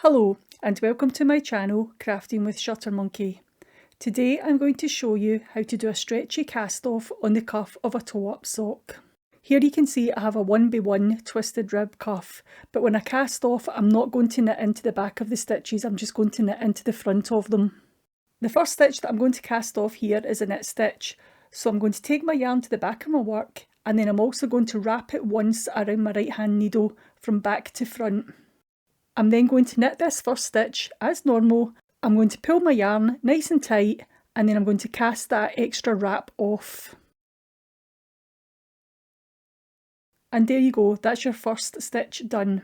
Hello and welcome to my channel Crafting with Shuttermonkey. Today I'm going to show you how to do a stretchy cast-off on the cuff of a toe-up sock. Here you can see I have a 1x1 twisted rib cuff, but when I cast off I'm not going to knit into the back of the stitches, I'm just going to knit into the front of them. The first stitch that I'm going to cast off here is a knit stitch, so I'm going to take my yarn to the back of my work and then I'm also going to wrap it once around my right hand needle from back to front. I'm then going to knit this first stitch as normal. I'm going to pull my yarn nice and tight and then I'm going to cast that extra wrap off. And there you go, that's your first stitch done.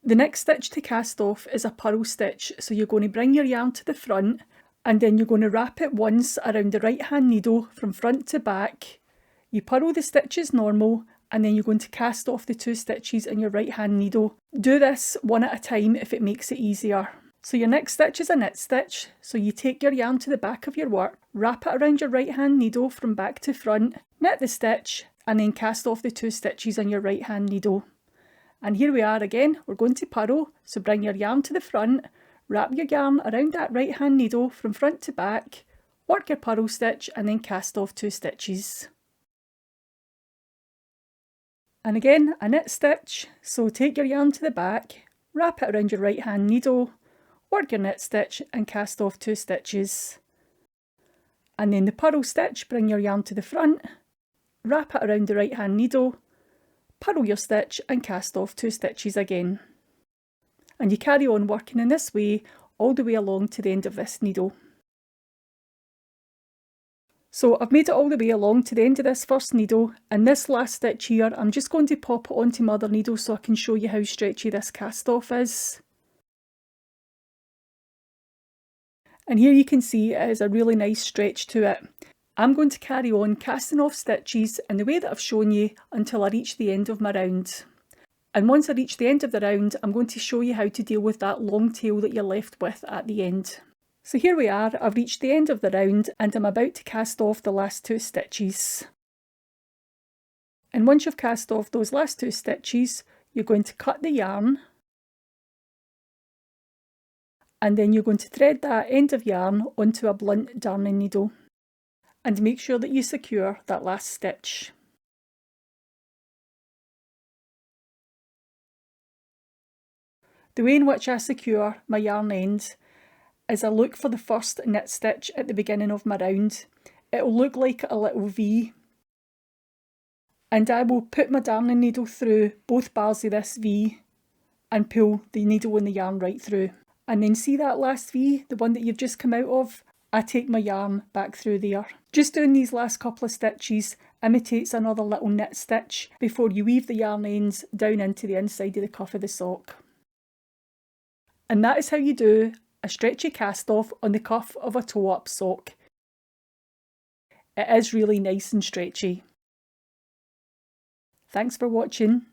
The next stitch to cast off is a purl stitch, so you're going to bring your yarn to the front and then you're going to wrap it once around the right hand needle from front to back. You purl the stitch as normal and then you're going to cast off the 2 stitches in your right hand needle. Do this one at a time if it makes it easier. So your next stitch is a knit stitch, so you take your yarn to the back of your work, wrap it around your right hand needle from back to front, knit the stitch and then cast off the 2 stitches in your right hand needle. And here we are again, we're going to purl, so bring your yarn to the front, wrap your yarn around that right hand needle from front to back, work your purl stitch and then cast off 2 stitches. And again, a knit stitch, so take your yarn to the back, wrap it around your right hand needle, work your knit stitch and cast off 2 stitches. And then the purl stitch, bring your yarn to the front, wrap it around the right hand needle, purl your stitch and cast off 2 stitches again. And you carry on working in this way all the way along to the end of this needle. So I've made it all the way along to the end of this first needle, and this last stitch here I'm just going to pop it onto my other needle so I can show you how stretchy this cast off is. And here you can see it is a really nice stretch to it. I'm going to carry on casting off stitches in the way that I've shown you until I reach the end of my round. And once I reach the end of the round I'm going to show you how to deal with that long tail that you're left with at the end. So here we are, I've reached the end of the round and I'm about to cast off the last 2 stitches. And once you've cast off those last 2 stitches, you're going to cut the yarn and then you're going to thread that end of yarn onto a blunt darning needle and make sure that you secure that last stitch. The way in which I secure my yarn end is I look for the first knit stitch at the beginning of my round. It'll look like a little V, and I will put my darning needle through both bars of this V and pull the needle and the yarn right through. And then see that last V, the one that you've just come out of? I take my yarn back through there. Just doing these last couple of stitches imitates another little knit stitch before you weave the yarn ends down into the inside of the cuff of the sock. And that is how you do a stretchy cast off on the cuff of a toe-up sock. It is really nice and stretchy. Thanks for watching.